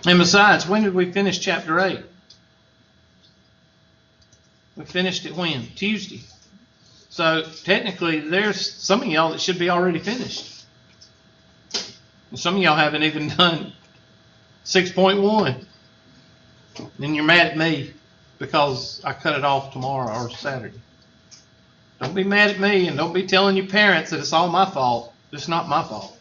And besides, when did we finish chapter 8? We finished it when? Tuesday. So technically, there's some of y'all that should be already finished. And some of y'all haven't even done 6.1. Then you're mad at me because I cut it off tomorrow or Saturday. Don't be mad at me, and don't be telling your parents that it's all my fault. It's not my fault.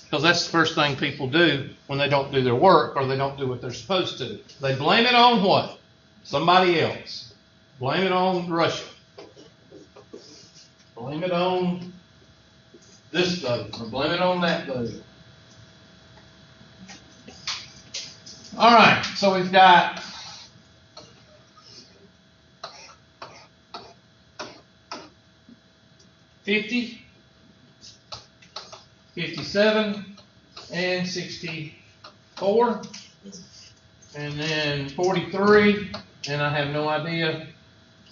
Because that's the first thing people do when they don't do their work or they don't do what they're supposed to. They blame it on what? Somebody else. Blame it on Russia. Blame it on this vote, or blame it on that vote. All right, so we've got $50, $57, and $64, and then $43, and I have no idea,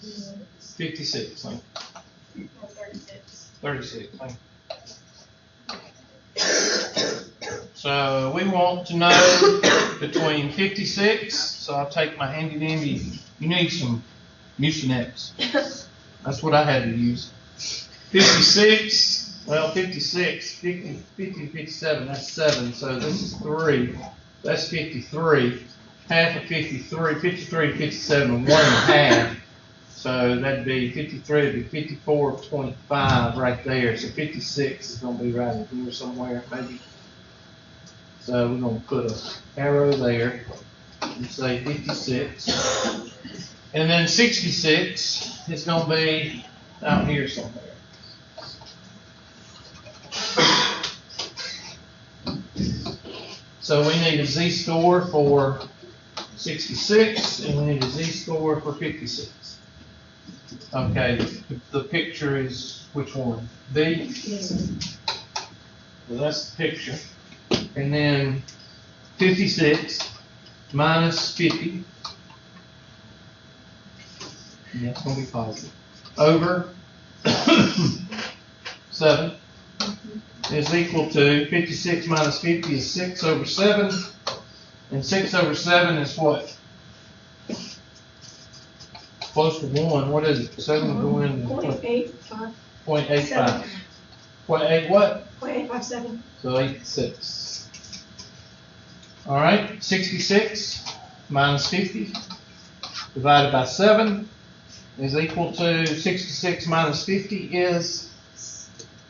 $56, 36. So we want to know between 56, so I'll take my handy dandy, you need some Mucinex. That's what I had to use. 56, well 56, 50, 57, that's 7, so this is 3, that's 53. Half of 53, 53 to 57, 1.5. So that'd be 53, it'd be 54.5 right there. So 56 is going to be right in here somewhere, maybe. So we're going to put an arrow there and say 56. And then 66 is going to be out here somewhere. So we need a z-score for 66, and we need a z-score for 56. Okay, the picture is which one? B? Well, that's the picture. And then 56 minus 50. And that's going to be positive. Over 7 is equal to 56 minus 50 is 6 over 7. And 6 over 7 is what? Close to 1. What is it? 7 going to 0.85. 0.85. 0.8 what? 0.857. So 86. All right. 66 minus 50 divided by 7 is equal to 66 minus 50 is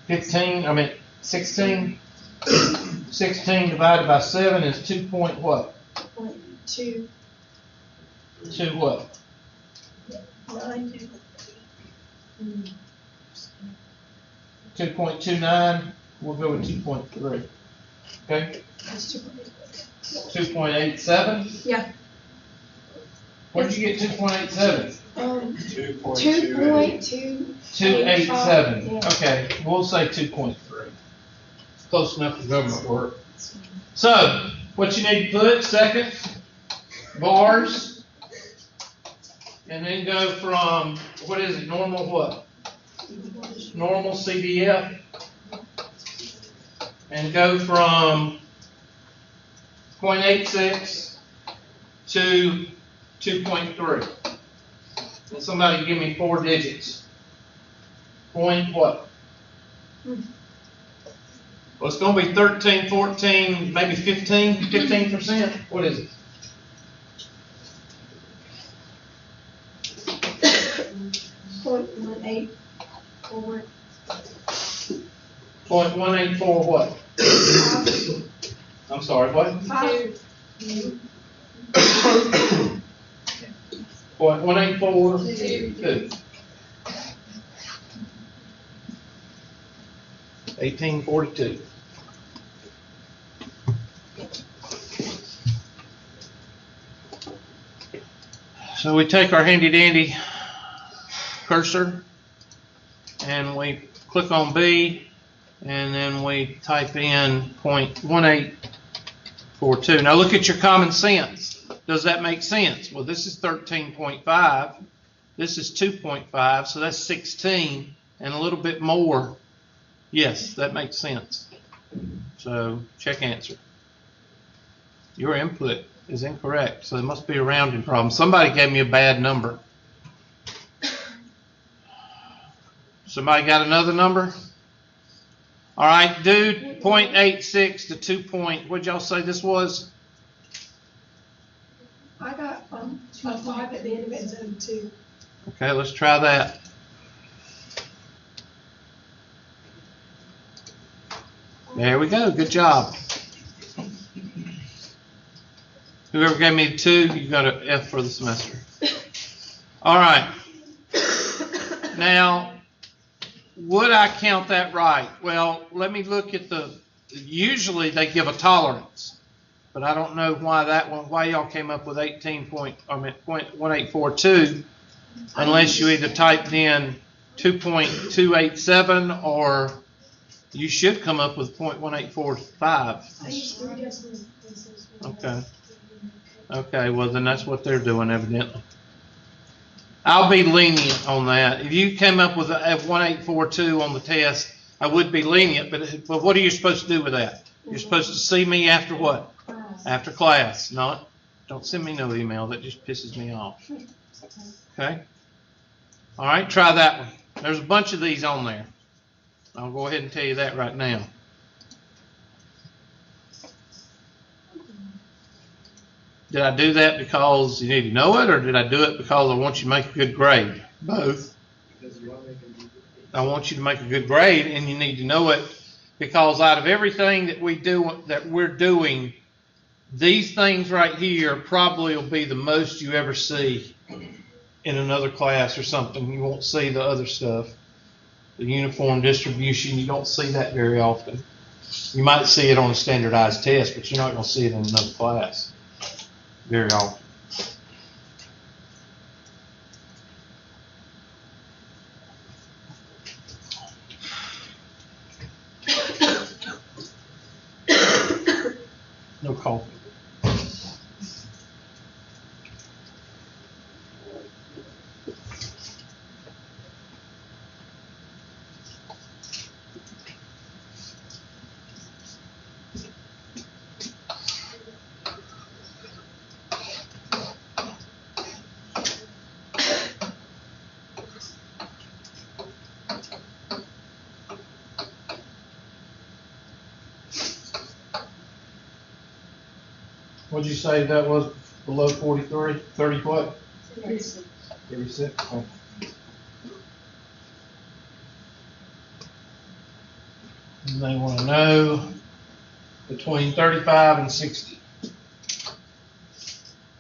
15. 16. 16 divided by 7 is 2 point what? 2. 2 what? 9. 2.29. We'll go with 2.3. Okay. That's 2.87. Yeah. Where did you get 2.87? 2.2. 287. Yeah. Okay, we'll say 2.3. Close enough for government work. So, what you need to put, second, bars, and then go from, what is it, normal what? Normal CDF, and go from 0.86 to 2.3. And somebody give me 4 digits. Point what? Well, it's going to be 13, 14, maybe 15%. What is it? .184. 0.184 what? I'm sorry, what? 0.184 2. 1842. So we take our handy dandy cursor and we click on B, and then we type in 0.1842. Now look at your common sense. Does that make sense? Well, this is 13.5. This is 2.5, so that's 16 and a little bit more. Yes, that makes sense. So check answer. Your input is incorrect, so it must be a rounding problem. Somebody gave me a bad number. Somebody got another number? All right, do 0.86 to 2 point, what'd y'all say this was? I got, a 5 at the end of it, so 2. Okay, let's try that. There we go, good job. Whoever gave me 2, you got an F for the semester. All right. Now, would I count that right? Well, let me look at usually they give a tolerance, but I don't know why y'all came up with 0.1842, unless you either typed in 2.287 or you should come up with 0.1845. I used 3 decimals. Okay. Okay, well then that's what they're doing evidently. I'll be lenient on that. If you came up with a 1842 on the test, I would be lenient, but what are you supposed to do with that? You're supposed to see me after what? After class. Don't send me no email. That just pisses me off. Okay? All right, try that one. There's a bunch of these on there. I'll go ahead and tell you that right now. Did I do that because you need to know it, or did I do it because I want you to make a good grade? Both. I want you to make a good grade, and you need to know it because out of everything that we're doing, these things right here probably will be the most you ever see in another class or something. You won't see the other stuff. The uniform distribution, you don't see that very often. You might see it on a standardized test, but you're not going to see it in another class very often. No coffee. What'd you say that was below 43? 30 what? 36. 36? Oh. And they want to know between 35 and 60.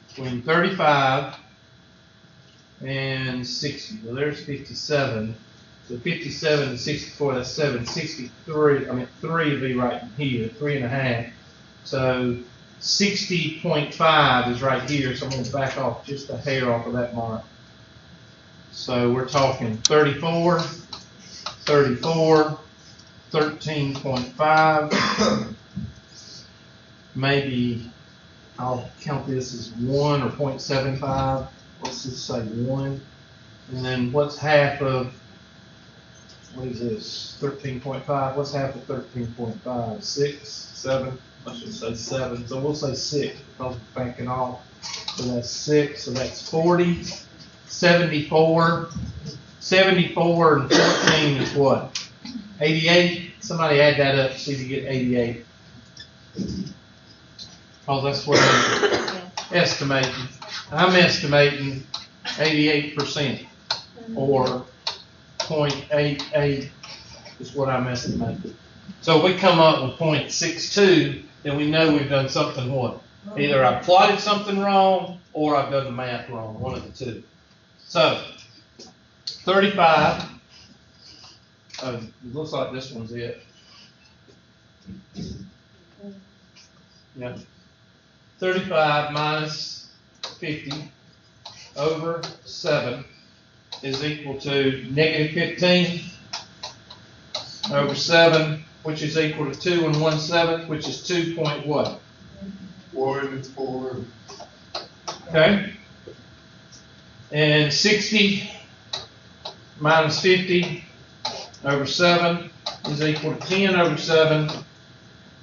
Between 35 and 60. Well, there's 57. So 57 and 64, that's 7. 63, 3 would be right here, 3.5. So 60.5 is right here, so I'm going to back off just a hair off of that mark. So we're talking 34, 34, 13.5. Maybe I'll count this as 1 or 0.75. Let's just say 1. And then what's half of, what is this, 13.5? What's half of 13.5? 6, 7? I should say 7, so we'll say 6 because we're banking off. So that's 6, so that's 40. 74. 74 and 14 is what? 88? Somebody add that up, see if you get 88. Because that's what I'm estimating. I'm estimating 88% or 0.88 is what I'm estimating. So if we come up with 0.62, then we know we've done something what? Either I plotted something wrong or I've done the math wrong, one of the two. So 35, it looks like this one's it. Yeah. 35 minus 50, over 7 is equal to negative 15 over 7, which is equal to 2 1/7, which is 2 point what? 1 Okay? And 60 minus 50 over 7 is equal to 10 over 7,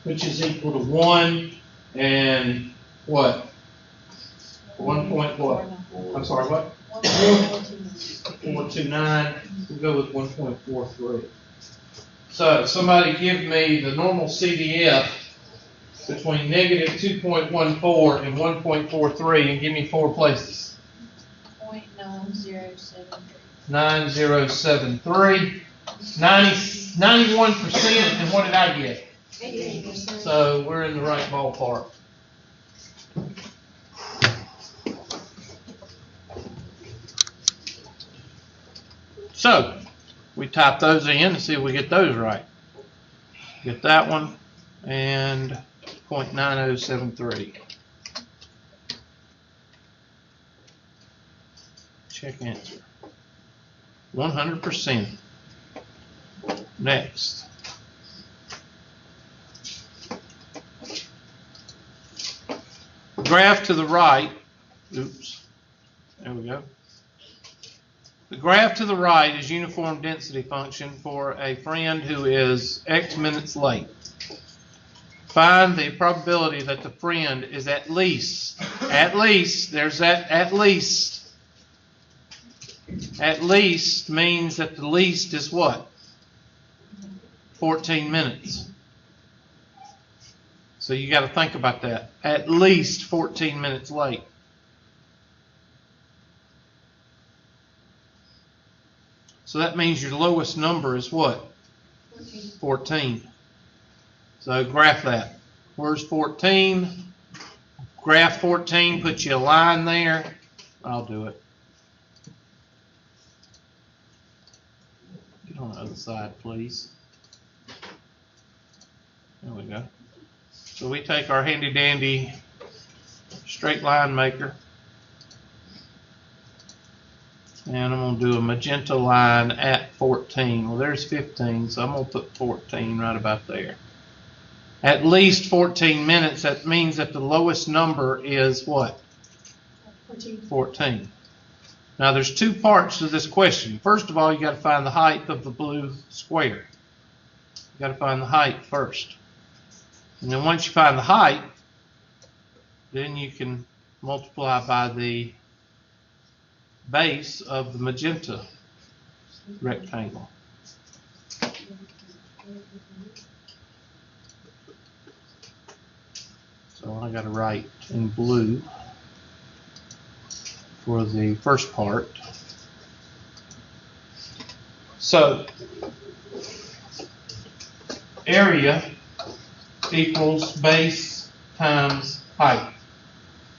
which is equal to 1 and what? 1 point what? I'm sorry, what? 429. We'll go with 1.43. So somebody give me the normal CDF between negative 2.14 and 1.43 and give me 4 places. 0.9073. 9073. 91%, and what did I get? 88%. So we're in the right ballpark. So we type those in and see if we get those right. Get that one and 0.9073. Check answer. 100%. Next. Graph to the right. Oops. There we go. The graph to the right is uniform density function for a friend who is X minutes late. Find the probability that the friend is at least, there's that at least. At least means that the least is what? 14 minutes. So you got to think about that. At least 14 minutes late. So that means your lowest number is what? 14. So graph that. Where's 14? Graph 14, put you a line there. I'll do it. Get on the other side, please. There we go. So we take our handy dandy straight line maker. And I'm going to do a magenta line at 14. Well, there's 15, so I'm going to put 14 right about there. At least 14 minutes, that means that the lowest number is what? 14. Now, there's 2 parts to this question. First of all, you got to find the height of the blue square. You got to find the height first. And then once you find the height, then you can multiply by the base of the magenta rectangle. So I got to write in blue for the first part. So area equals base times height.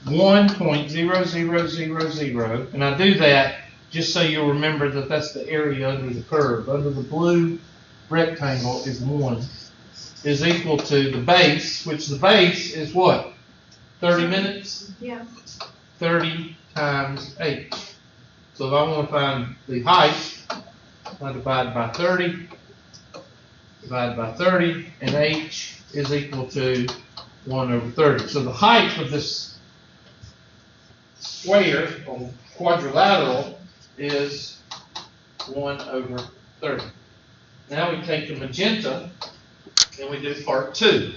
1.0000, and I do that just so you'll remember that that's the area under the curve. Under the blue rectangle is 1, is equal to the base, which the base is what? 30 minutes? Yeah. 30 times h. So if I want to find the height, I divide by 30, and h is equal to 1 over 30. So the height of this square or quadrilateral is 1 over 30. Now we take the magenta and we do part 2.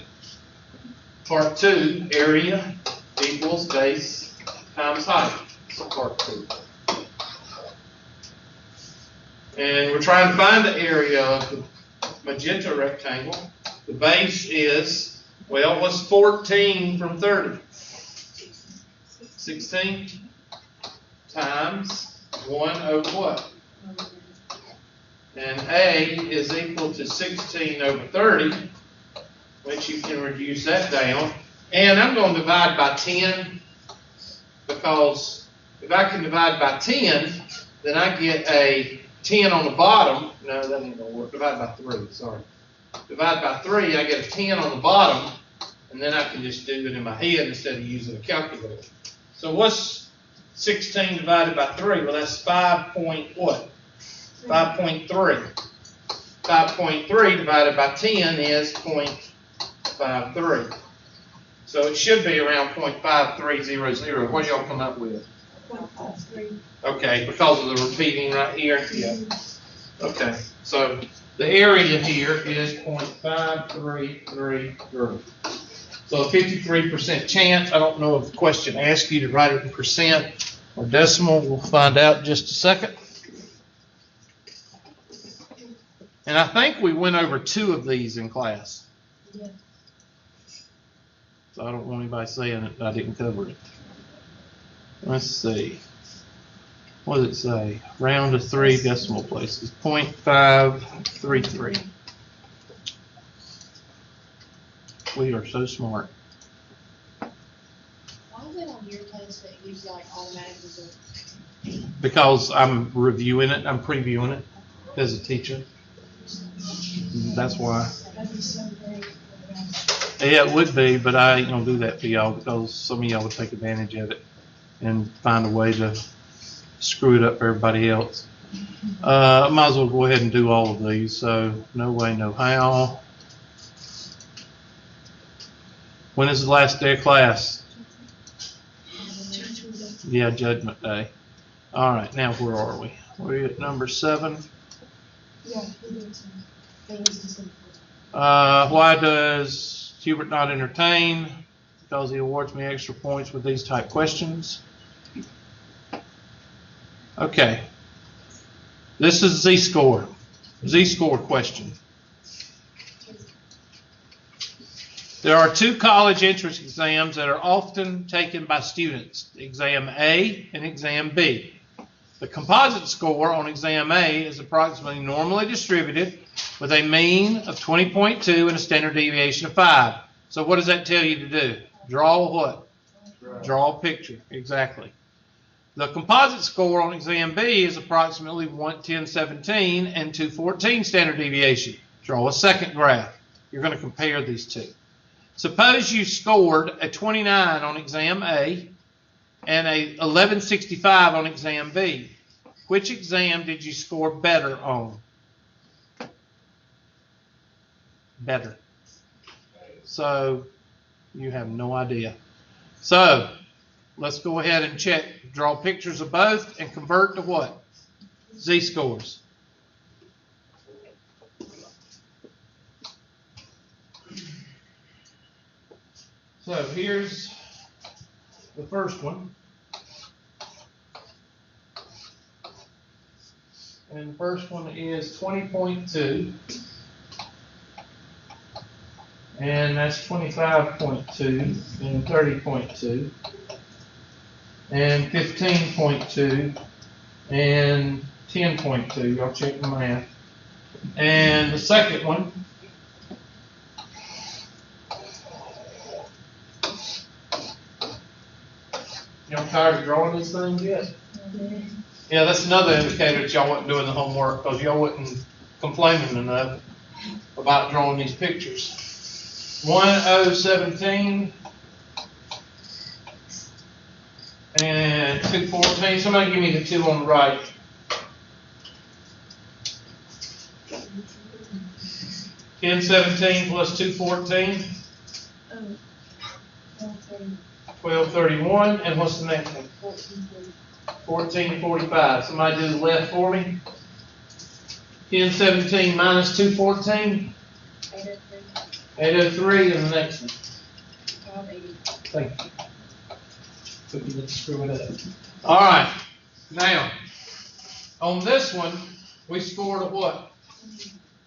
Part 2, area equals base times height. So part 2. And we're trying to find the area of the magenta rectangle. The base is, well, what's 14 from 30? 16 times 1 over what? And A is equal to 16 over 30, which you can reduce that down. And I'm going to divide by 10, because if I can divide by 10, then I get a 10 on the bottom. No, that ain't going to work. Divide by 3, sorry. Divide by 3, I get a 10 on the bottom, and then I can just do it in my head instead of using a calculator. So what's 16 divided by 3, well, that's 5 point what? 5.3. 5.3 divided by 10 is 0.53. So it should be around 0.5300. What do y'all come up with? 153. Okay, because of the repeating right here? Yeah. Okay, so the area here is 0.5333. So a 53% chance. I don't know if the question asks you to write it in percent or decimal. We'll find out in just a second. And I think we went over 2 of these in class. Yeah. So I don't want anybody saying that I didn't cover it. Let's see. What does it say? Round to 3 decimal places. 0.533. We are so smart. Why is it on your test that gives like automatic results? Because I'm reviewing it, I'm previewing it as a teacher. That's why. That'd be so great. Yeah, it would be, but I ain't gonna do that for y'all because some of y'all would take advantage of it and find a way to screw it up for everybody else. I might as well go ahead and do all of these. So no way, no how. When is the last day of class? Yeah, Judgment Day. All right, now where are we? We're at number 7. Yeah, we did some things. Why does Hubert not entertain? Because he awards me extra points with these type questions. Okay. This is Z-score. Z-score question. There are 2 college entrance exams that are often taken by students, Exam A and Exam B. The composite score on Exam A is approximately normally distributed with a mean of 20.2 and a standard deviation of 5. So what does that tell you to do? Draw what? Draw a picture, exactly. The composite score on Exam B is approximately 110.17 and 214 standard deviation. Draw a second graph. You're going to compare these 2. Suppose you scored a 29 on Exam A and a 1165 on Exam B. Which exam did you score better on? Better. So you have no idea. So let's go ahead and check. Draw pictures of both and convert to what? Z-scores. So here's the first one. And the first one is 20.2. And that's 25.2 and 30.2 and 15.2 and 10.2. Y'all check the math. And the second one y'all tired of drawing these things yet? Yeah, that's another indicator that y'all wasn't doing the homework because y'all wasn't complaining enough about drawing these pictures. 1017 and 214. Somebody give me the 2 on the right. $10.17 plus 214. 1231. And what's the next one? 1445. Somebody do the left for me. 1017 minus 214. 803 and the next one. 580. Thank you. Took you to screw it up. All right. Now, on this one, we scored a what?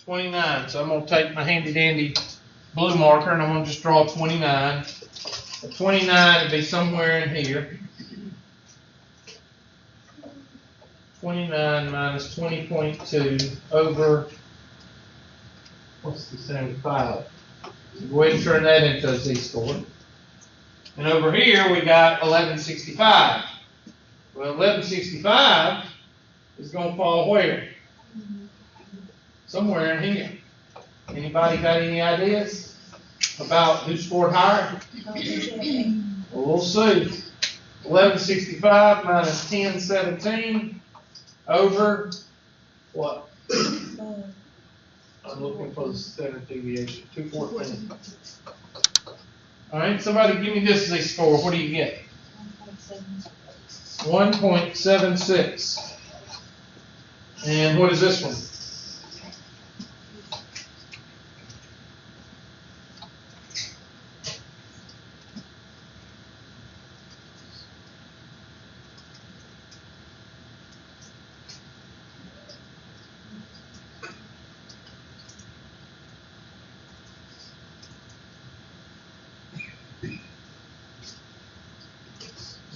29. So I'm going to take my handy dandy blue marker and I'm going to just draw 29. A 29 would be somewhere in here. 29 minus 20.2 over, what's the 75? So go ahead and turn that into a Z-score. And over here we got 1165. Well, 1165 is going to fall where? Somewhere in here. Anybody got any ideas about who scored higher? Well, we'll see. 1165 minus 1017 over what? I'm looking for the standard deviation, 214. All right, somebody give me this Z-score. What do you get? 1.76. And what is this one?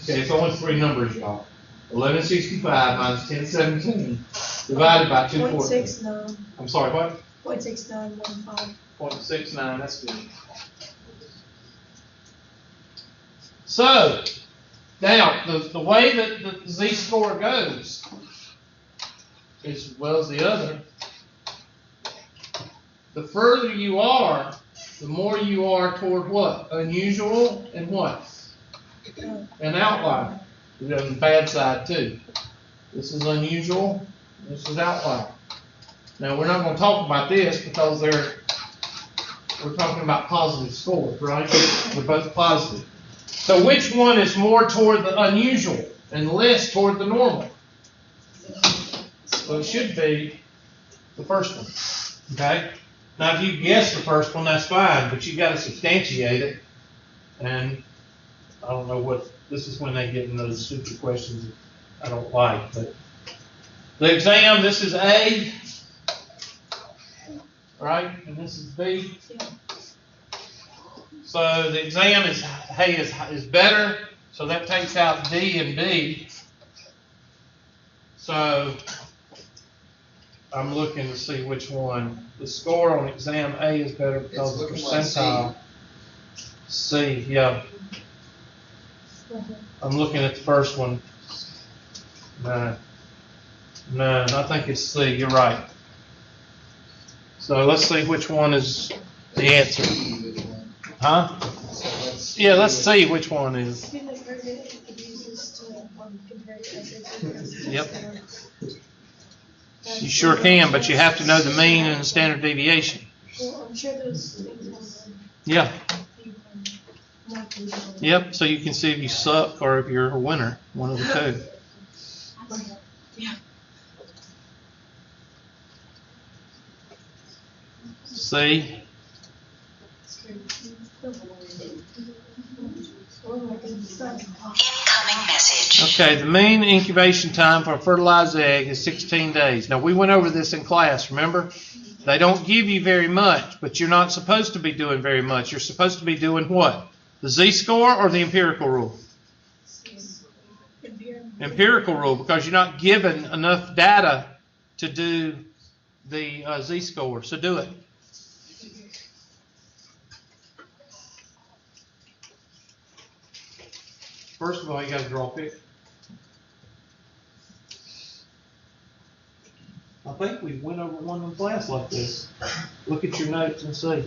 Okay, it's only three numbers, y'all. 1165 minus 1017 divided by 214. 0.69, I'm sorry, what? 0.6915. 0.69, that's good. So, now, the way that the Z-score goes, as well as the other, the further you are, the more you are toward what? Unusual and what? An outlier. We got on the bad side too. This is unusual, this is outlier. Now, we're not going to talk about this because we're talking about positive scores, right? They're both positive. So which one is more toward the unusual and less toward the normal? Well, it should be the first one, okay? Now, if you guess the first one, that's fine, but you got to substantiate it. And I don't know what, this is when they get in those stupid questions that I don't like, but the exam, this is A, right? And this is B. So the exam is, hey, is better, so that takes out D and B. So I'm looking to see which one. The score on exam A is better because of percentile. C, yeah. I'm looking at the first one. No, I think it's C, you're right. So let's see which one is the answer. Huh? Yeah, let's see which one is. Yep. You sure can, but you have to know the mean and the standard deviation. Well, I'm sure those things have. Yeah. Yep, so you can see if you suck or if you're a winner, one of the two. Yeah. See? Incoming message. Okay, the mean incubation time for a fertilized egg is 16 days. Now, we went over this in class, remember? They don't give you very much, but you're not supposed to be doing very much. You're supposed to be doing what? The Z-score or the empirical rule? Empirical rule, because you're not given enough data to do the Z-score. So do it. First of all, you got to draw a picture. I think we went over one in class like this. Look at your notes and see.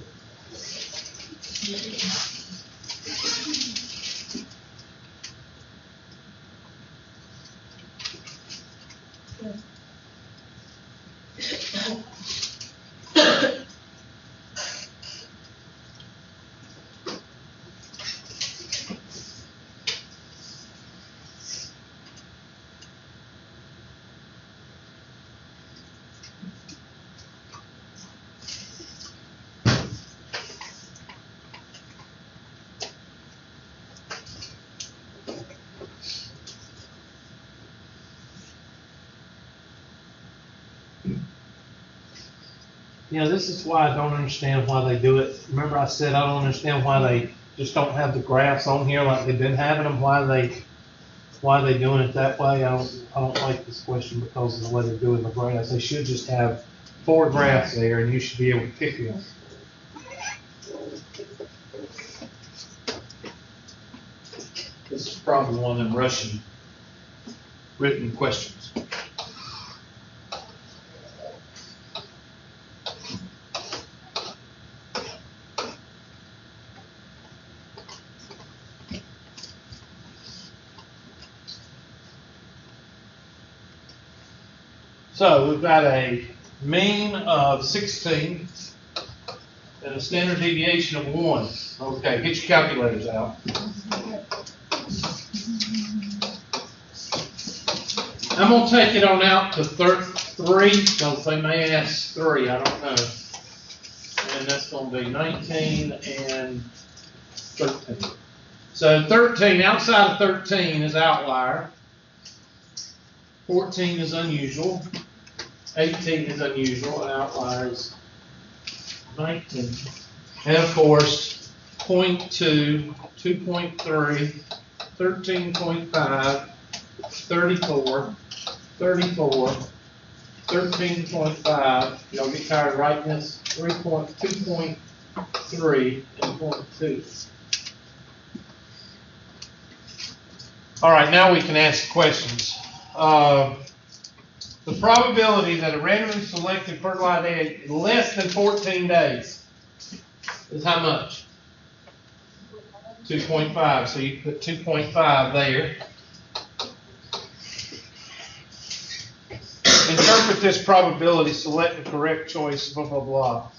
Yeah, this is why I don't understand why they do it. Remember I said I don't understand why they just don't have the graphs on here like they've been having them. Why they doing it that way? I don't like this question because of the way they're doing the graphs. They should just have 4 graphs there and you should be able to pick them. This is probably one of them Russian written questions. So we've got a mean of 16 and a standard deviation of 1. Okay, get your calculators out. I'm going to take it on out to 3, because they may ask 3, I don't know. And that's going to be 19 and 13. So 13, outside of 13 is outlier. 14 is unusual. 18 is unusual, and outlier is 19. And of course, 0.2, 2.3, 13.5, 34, 34, 13.5. Y'all get tired of writing this? 2.3 and 0.2. All right, now we can ask questions. The probability that a randomly selected fertilized egg in less than 14 days is how much? 2.5. So you put 2.5 there. Interpret this probability, select the correct choice, blah, blah, blah.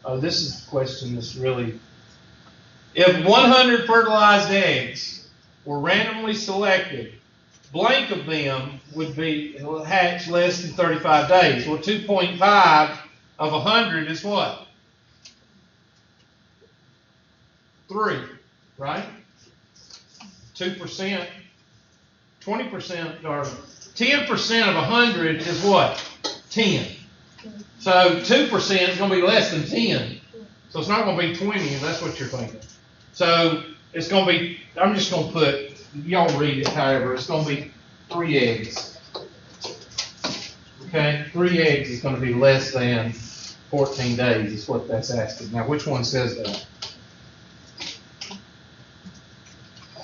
Oh, this is the question that's really... If 100 fertilized eggs were randomly selected, blank of them would hatch less than 35 days. Well, 2.5 of 100 is what? 3, right? 2%, 20%, or 10% of 100 is what? 10. So 2% is going to be less than 10. So it's not going to be 20 if that's what you're thinking. So it's going to be, I'm just going to put, y'all read it however, it's going to be 3 eggs. Okay, 3 eggs is going to be less than 14 days is what that's asking. Now, which one says that?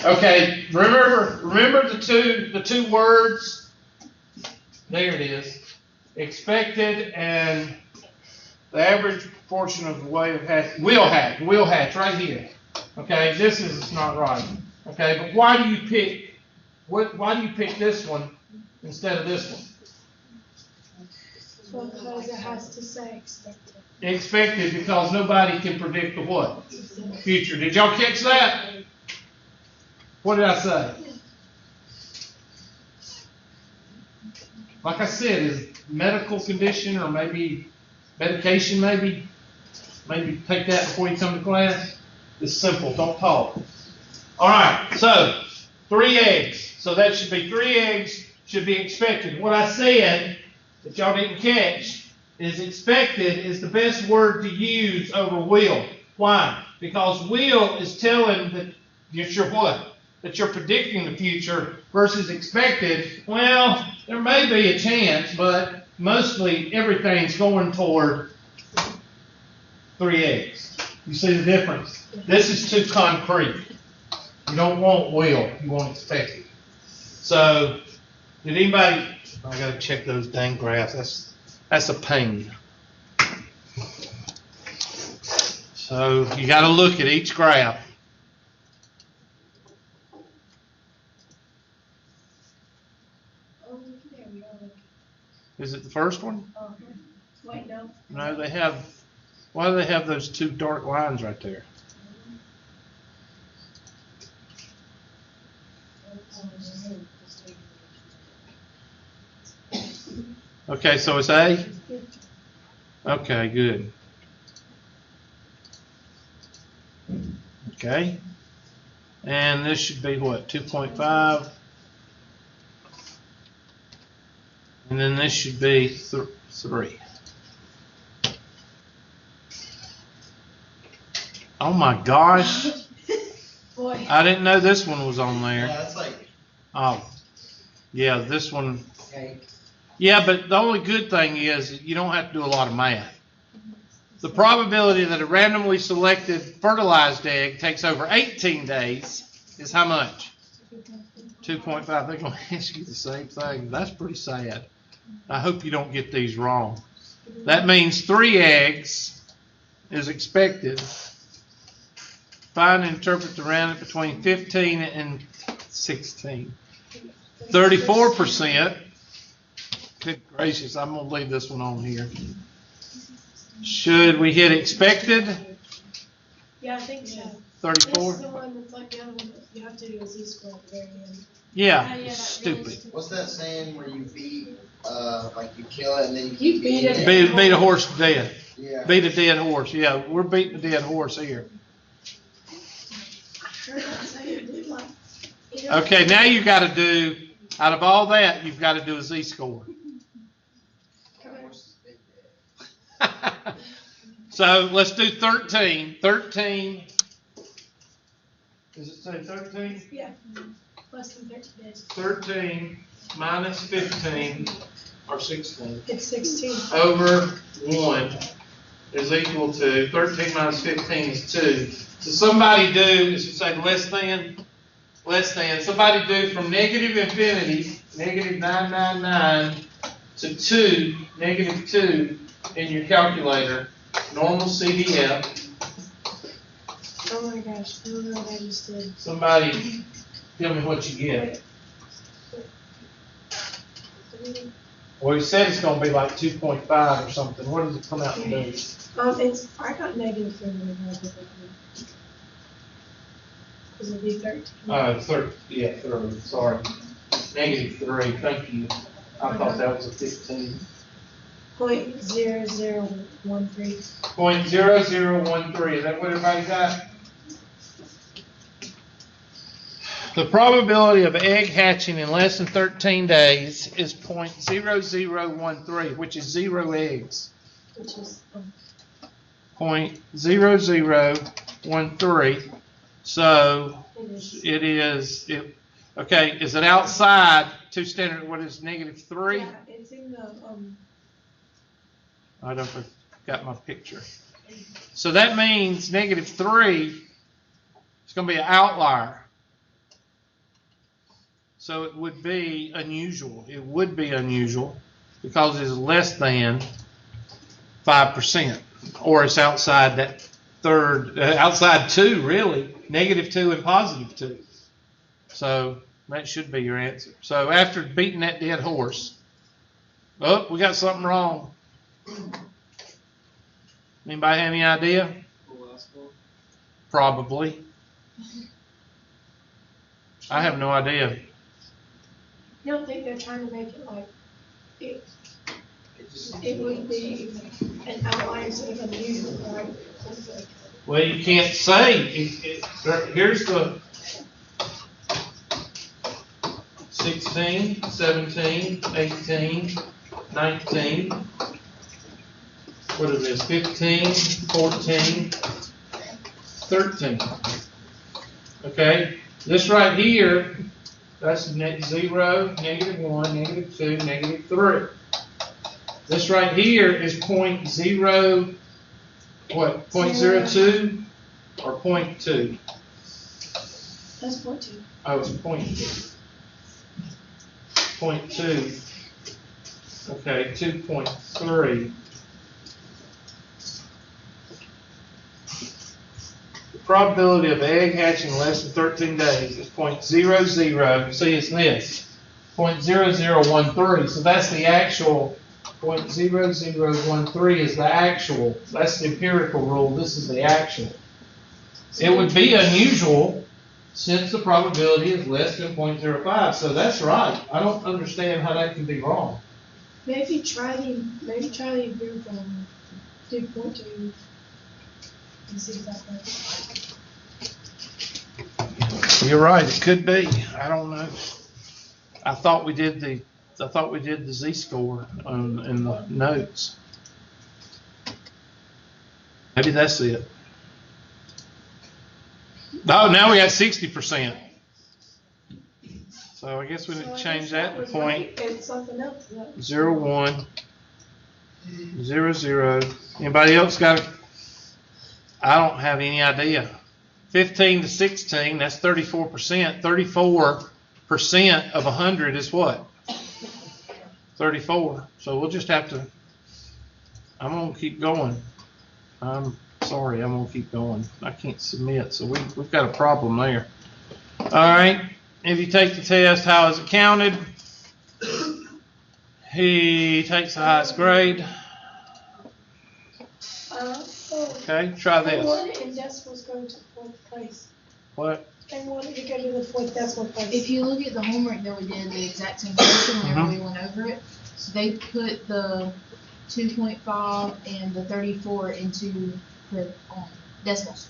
Okay, remember the two words? There it is. Expected and the average proportion of the way of hatch, will hatch right here. Okay, this is not right. Okay, but why do you pick this one instead of this one? Because it has to say expected. Expected, because nobody can predict the what? Future. Did y'all catch that? What did I say? Like I said, is medical condition or maybe medication maybe take that before you come to class? It's simple, don't talk. All right, so 3 eggs. So that should be 3 eggs should be expected. What I said that y'all didn't catch is expected is the best word to use over will. Why? Because will is telling that you're what? That you're predicting the future versus expected. Well, there may be a chance, but mostly everything's going toward 3 eggs. You see the difference? This is too concrete. You don't want will, you want expected. So, did anybody, I gotta check those dang graphs, that's a pain. So, you gotta look at each graph. Oh, there we are. Is it the first one? Wait, no. No, they have, why do they have those 2 dark lines right there? Okay, so it's A? Okay, good. Okay. And this should be what, 2.5? And then this should be 3. Oh my gosh. Boy. I didn't know this one was on there. Yeah, that's like, Oh, yeah, this one. okay, Yeah, but the only good thing is you don't have to do a lot of math. The probability that a randomly selected fertilized egg takes over 18 days is how much? 2.5. They're going to ask you the same thing. That's pretty sad. I hope you don't get these wrong. That means 3 eggs is expected. Find and interpret the random between 15 and 16. 34% Good gracious, I'm gonna leave this one on here. Should we hit expected? Yeah, I think so. 34? This is the one that's like the other one, that you have to do a Z-score at the very end. Yeah, Yeah, stupid. What's that saying where you beat, like you kill it and then you You keep beat it. Beat a horse to death. Yeah. Beat a dead horse. Yeah, we're beating a dead horse here. Okay, now you got to do, out of all that, you've got to do a Z-score. So let's do 13. 13. Does it say 13? Yeah, less than 13 days. 13 minus 15, or 16, It's 16. over 1 is equal to, 13 minus 15 is 2. So somebody do, as you say, less than, somebody do from negative infinity, negative 999, to 2, negative 2 in your calculator, normal CDF. Oh my gosh, I don't know what I just did. Somebody tell me what you get. Well, he said it's gonna be like 2.5 or something. What does it come out to be? It's, I got negative 3 because it'd be 13. Yeah, 3, sorry. Negative 3, thank you. I thought that was a 15. 0.0013. 0.0013, is that what everybody got? The probability of egg hatching in less than 13 days is 0.0013, which is 0 eggs. Which is, 0.0013. So it is. okay, is it outside 2 standard, what is negative 3? Yeah, it's in the, I don't got my picture. So that means negative 3 is going to be an outlier. So it would be unusual. It would be unusual because it's less than 5%, or it's outside that third, outside 2 really, negative 2 and positive 2. So that should be your answer. So after beating that dead horse, oh, we got something wrong. Anybody have any idea? Probably. I have no idea. you don't think they're trying to make it like, it would be an outlier instead of unusual, right? Well, you can't say. Here's the 16, 17, 18, 19. What is this? 15, 14, 13. Okay, this right here, that's net 0, negative 1, negative 2, negative 3. This right here is 0.0, what, 0.02 or 0.2? That's 0.2. Oh, it's 0.2. 0.2. Okay, 2.3. The probability of egg hatching in less than 13 days is 0.00. See, it's this 0.0013. So that's the actual 0.0013 is the actual. That's the empirical rule. This is the actual. It would be unusual since the probability is less than 0.05. So that's right. I don't understand how that can be wrong. Maybe try the group 2.2 and see if that works. You're right. It could be. I don't know. I thought we did the Z-score in the notes. Maybe that's it. Oh, now we got 60%. So I guess we need to change that to point. It's something else. 0, 1, 0, 0. Anybody else got it? I don't have any idea. 15 to 16, that's 34%. 34% of 100 is what? 34. So we'll just have to, I'm going to keep going. I'm sorry, I'm going to keep going. I can't submit, so we've got a problem there. All right. If you take the test, how is it counted? He takes the highest grade. Okay, try They this. wanted in decimals go to fourth place. What? They wanted to go to the fourth decimal place. If you look at the homework that we did, the exact same question whenever we went over it, they put the 2.5 and the 34 into the decimals.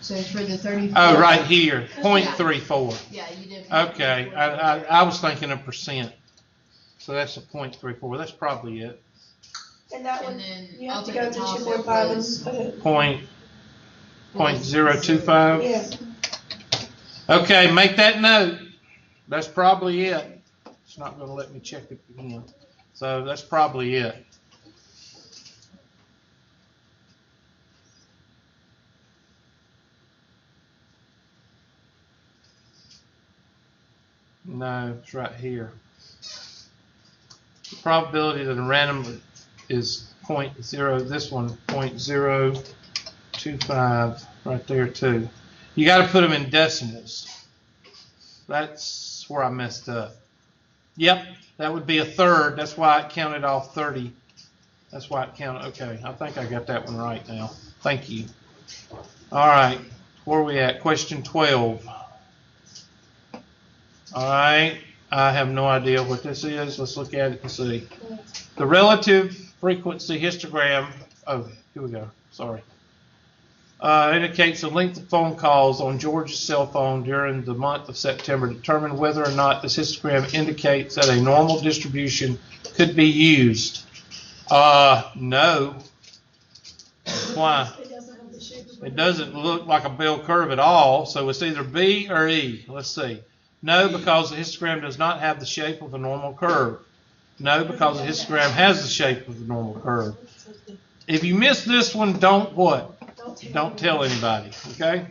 So for the 34. Oh, right here, 0.34. Yeah, you did. Okay, I was thinking a percent. So that's a 0.34. That's probably it. And that And one, then you have up to at go the to top 2.5 it was- and put it. Point 0.025. Yeah. Okay, make that note. That's probably it. It's not gonna let me check it again. So that's probably it. No, it's right here. The probability that a random is 0.0, this one, 0.025, right there too. You gotta put them in decimals. That's where I messed up. Yep, that would be a third. That's why it counted off 30. That's why it counted. Okay, I think I got that one right now. Thank you. All right, where are we at? Question 12. All right, I have no idea what this is. Let's look at it and see. The relative frequency histogram, oh, here we go, sorry. Indicates the length of phone calls on George's cell phone during the month of September. Determine whether or not this histogram indicates that a normal distribution could be used. No. Why? It doesn't have the shape of It doesn't look like a bell curve at all, so it's either B or E. Let's see. No, because the histogram does not have the shape of a normal curve. No, because the histogram has the shape of a normal curve. If you miss this one, don't what? Don't tell anybody, okay?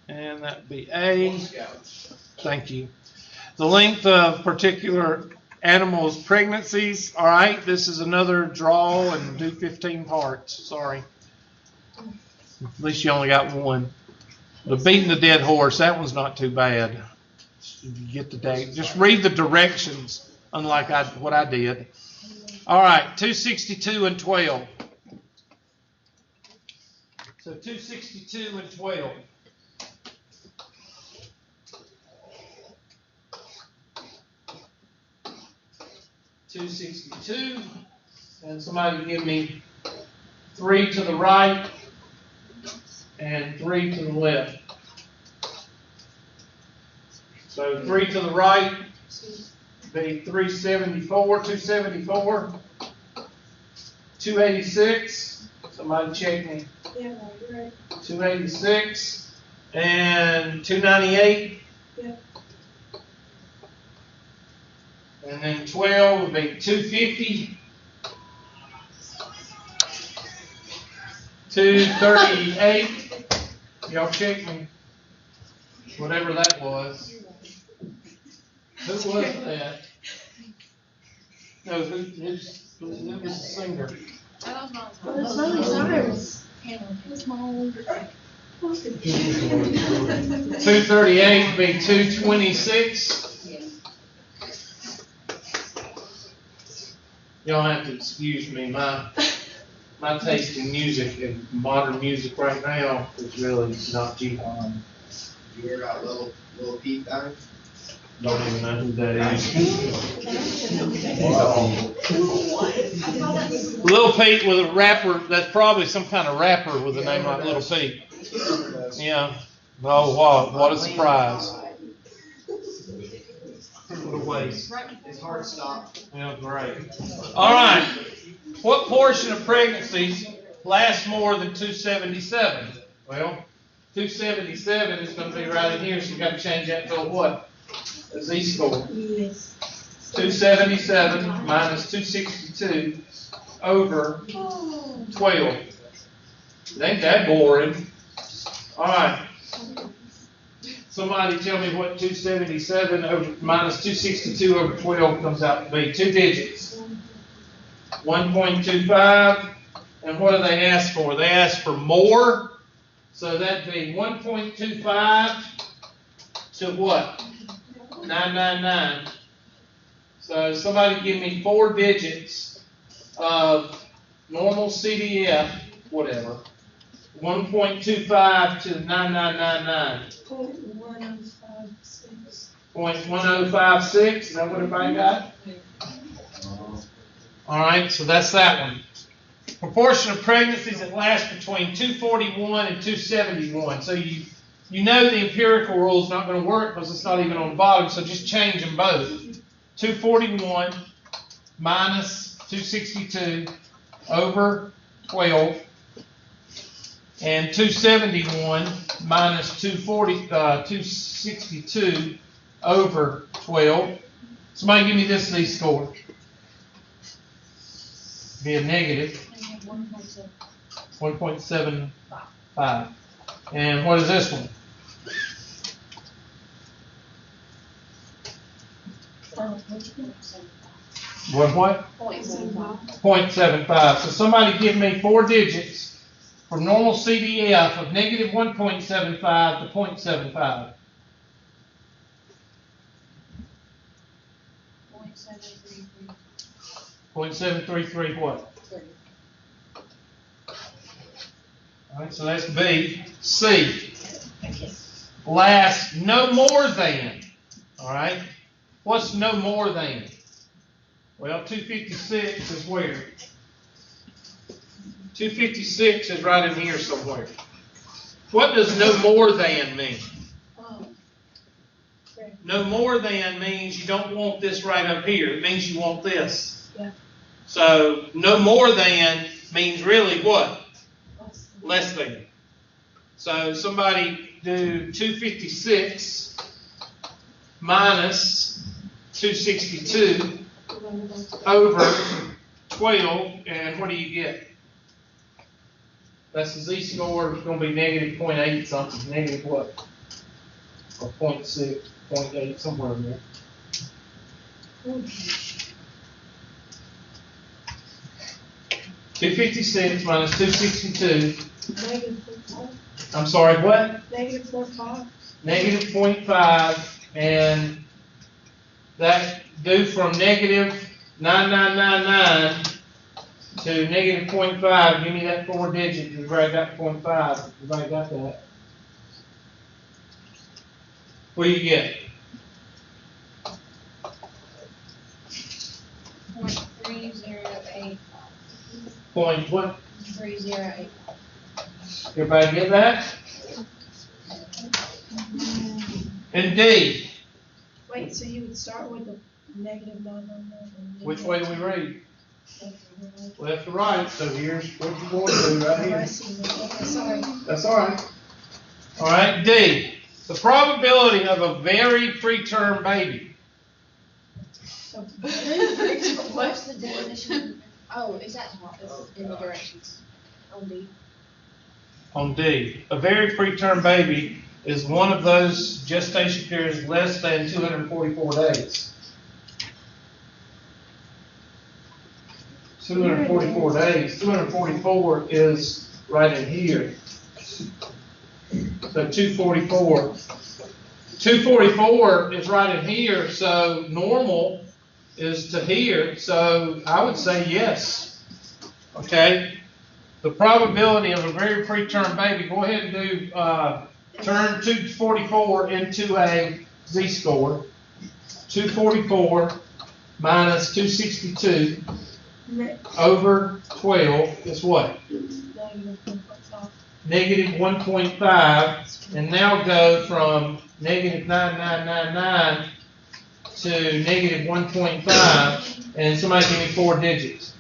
And that'd be A. Thank you. The length of particular animals' pregnancies. All right, this is another draw and do 15 parts. Sorry. At least you only got one. The beating the dead horse, that one's not too bad. You get the day. Just read the directions, unlike what I did. All right, 262 and 12. So 262 and 12. $262, and somebody give me 3 to the right and 3 to the left. So 3 to the right be 374, 274, 286. Somebody check me. Yeah, you're right. 286 and 298. Yeah. And then 12 would be 250, 238. Y'all check me. Whatever that was. Who was that? No, who was the singer? Well, it's Miley Cyrus. 238 would be 226. Y'all have to excuse me. My taste in music and modern music right now is really not G. You hear about Little Pete guy? Don't even know who that is. Lil Pete was a rapper. That's probably some kind of rapper with a name like Lil Pete. Yeah. Oh, wow. What a surprise. What a waste. His heart stopped. Yeah, great. All right. What portion of pregnancies lasts more than 277? Well, 277 is going to be right in here, so you got to change that to a what? A z-score. Yes. 277 minus 262 over 12. It ain't that boring. All right. Somebody tell me what 277 over minus 262 over 12 comes out to be. 2 digits. 1.25. And what do they ask for? They ask for more. So that'd be 1.25 to what? 999. So somebody give me 4 digits of normal CDF, whatever, 1.25 to 9999. 0.1056. 0.1056, is that what everybody got? All right, so that's that one. Proportion of pregnancies that last between 241 and 271. So you know the empirical rule is not going to work because it's not even on the bottom, so just change them both. 241 minus 262 over 12, and 271 minus 262 over 12. Somebody give me this Z-score. Be a negative 1.75. And what is this one? What? 0.75. So somebody give me 4 digits from normal CDF of negative 1.75 to 0.75. 0.733 what? All right, so that's B. C. Last no more than. All right. What's no more than? Well, 256 is where? 256 is right in here somewhere. What does no more than mean? No more than means you don't want this right up here. It means you want this. Yeah. So no more than means really what? Less than. So somebody do 256 minus 262 over 12, and what do you get? That's the Z-score. It's going to be negative 0.8 something. Negative what? Or 0.6, 0.8, somewhere in there. 256 minus 262. Negative 0.5. I'm sorry, what? Negative 0.5. Negative 0.5, and that do from negative 9999 to negative 0.5. Give me that 4 digits. Everybody got 0.5. Everybody got that? What do you get? 0.308. Point what? 308. Everybody get that? And D. Wait, so you would start with the negative 999. Which way do we read? Left to right. So here's what you're going to do right Oh, I here. see. Okay, sorry. That's all right. All right, D. The probability of a very preterm baby. So, What's the definition? Oh, is that in the directions? On D. On D. A very preterm baby is one of those gestation periods less than 244 days. 244 days. 244 is right in here. So 244. 244 is right in here, so normal is to here, so I would say yes. Okay? The probability of a very preterm baby, go ahead and do, turn 244 into a Z-score. 244 minus 262 over 12 is what? negative 1.5. Negative 1.5, and now go from negative 9999 to negative 1.5, and somebody give me 4 digits.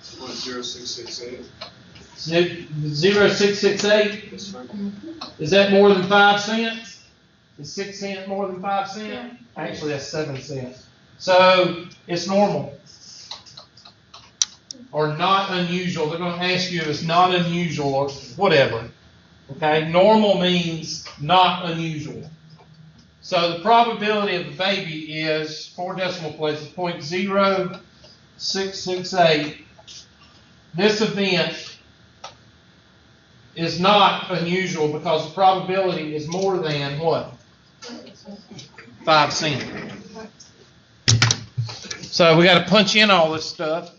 0.0668. 0668, That's right. is that more than 5 cents? Is 6 cents more than 5 cents? Yeah. Actually, that's 7 cents. So, it's normal. Or not unusual. They're going to ask you if it's not unusual or whatever. Okay? Normal means not unusual. So the probability of the baby is 4 decimal places, 0.0668. This event is not unusual because the probability is more than what? 5 cents. So we got to punch in all this stuff.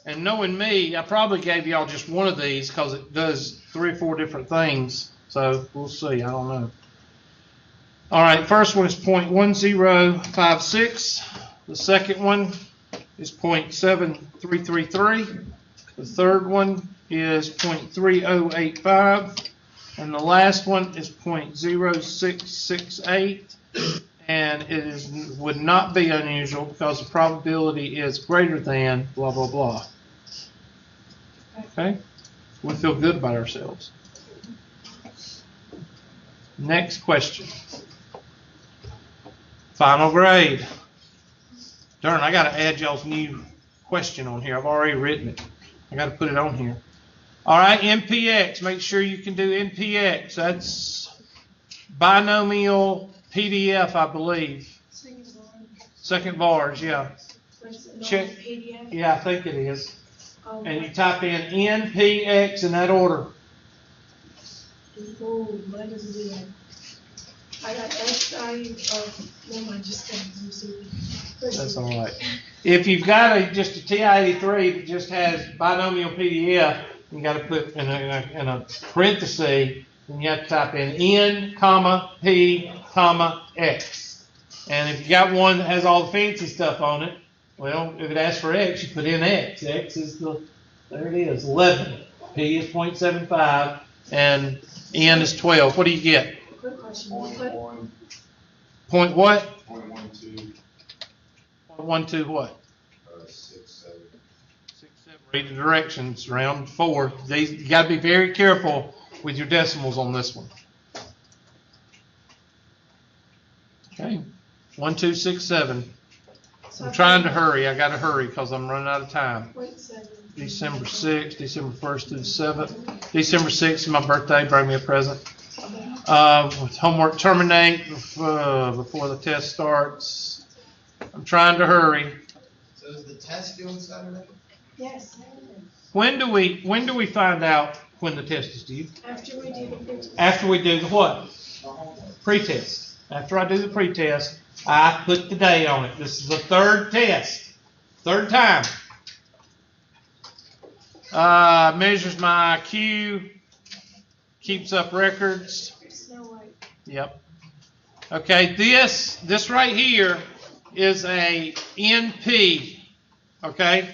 And knowing me, I probably gave y'all just one of these because it does 3 or 4 different things. So we'll see. I don't know. All right, first one is 0.1056. The second one is 0.7333. The third one is 0.3085. And the last one is 0.0668. And it would not be unusual because the probability is greater than blah, blah, blah. Okay? We feel good about ourselves. Next question. Final grade. Darn, I got to add y'all's new question on here. I've already written it. I got to put it on here. All right, NPX. Make sure you can do NPX. That's binomial PDF, I believe. Second bars, yeah. Check. PDF. Yeah, I think it is. Oh, And you type in NPX in that order. oh, what does it do that? I got never mind, just kidding. That's all right. If you've got just a TI-83 that just has binomial PDF, you got to put in a parenthesis, and you have to type in N, comma, P, comma, X. And if you got one that has all the fancy stuff on it, well, if it asks for X, you put in X. X is there it is, 11. P is 0.75, and N is 12. What do you get? Quick question. Point what? 0.12. 0.12 what? 6, 7. 6, 7. Read the directions, round 4. These, you got to be very careful with your decimals on this one. Okay, 1, 2, 6, 7. I'm trying to hurry. I got to hurry because I'm running out of time. December 6th, December 1st to the 7th. December 6th is my birthday. Bring me a present. With homework terminate before the test starts. I'm trying to hurry. So is the test due on Saturday? Yes. When do we find out when the test is due? After we do the pretest. After we do the what? Pretest. After I do the pretest, I put the day on it. This is the third test. Third time. Measures my IQ. Keeps up records. Snow White. Yep. Okay, this right here is a NP. Okay?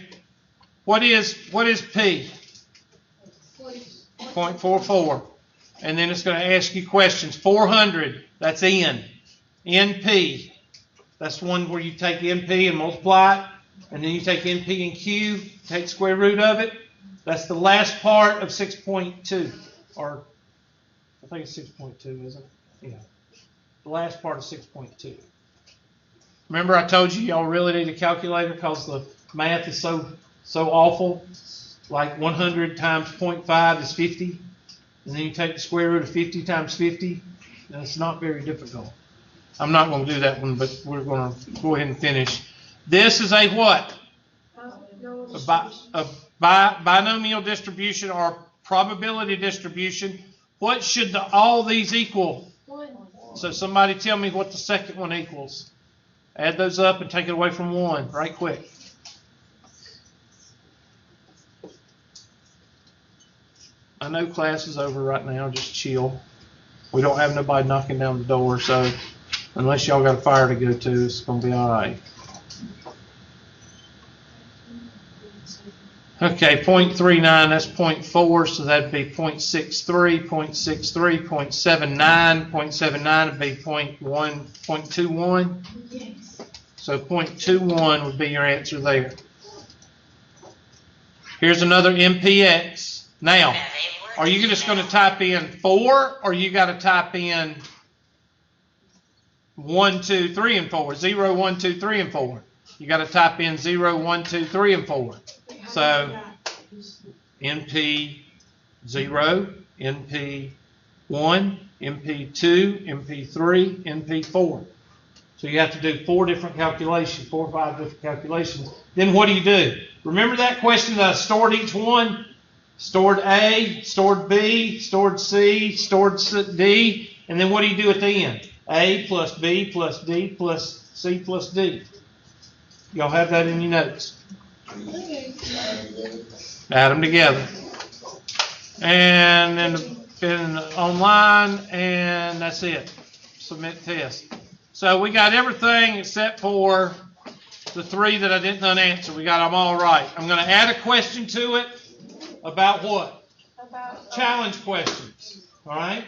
What is P? 0.44. And then it's going to ask you questions. 400, that's N. NP, that's one where you take NP and multiply it. And then you take NP and Q, take the square root of it. That's the last part of 6.2. Or, I think it's 6.2, isn't it? Yeah. The last part of 6.2. Remember I told you y'all really need a calculator because the math is so awful. Like 100 times 0.5 is 50. And then you take the square root of 50 times 50. And it's not very difficult. I'm not going to do that one, but we're going to go ahead and finish. This is a what? A binomial distribution or probability distribution. What should all these equal? 1. So somebody tell me what the second one equals. Add those up and take it away from 1 right quick. I know class is over right now. Just chill. We don't have nobody knocking down the door, so unless y'all got a fire to go to, it's going to be all right. Okay, 0.39, that's 0.4, so that'd be 0.63, 0.63, 0.79, 0.79 would be 0.21. Yes. So 0.21 would be your answer there. Here's another MPX. Now, are you just going to type in 4, or you got to type in 1, 2, 3, and 4? 0, 1, 2, 3, and 4. You got to type in 0, 1, 2, 3, and 4. So NP 0, NP 1, NP 2, NP 3, NP 4. So you have to do 4 different calculations, 4 or 5 different calculations. Then what do? Remember that question that I stored each one? Stored A, stored B, stored C, stored D, and then what do you do at the end? A plus B plus D plus C plus D. Y'all have that in your notes. Add them together. And then online, and that's it. Submit test. So we got everything except for the 3 that I didn't unanswer. We got them all right. I'm going to add a question to it about what? About. Challenge questions. All right?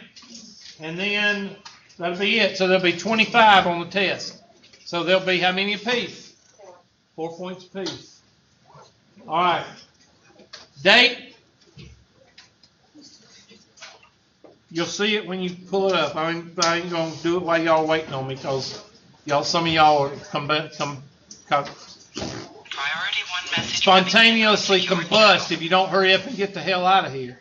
And then that'll be it. So there'll be 25 on the test. So there'll be how many apiece? 4 points apiece. All right. Date. You'll see it when you pull it up. I ain't going to do it while y'all waiting on me because some of y'all are spontaneously combust if you don't hurry up and get the hell out of here.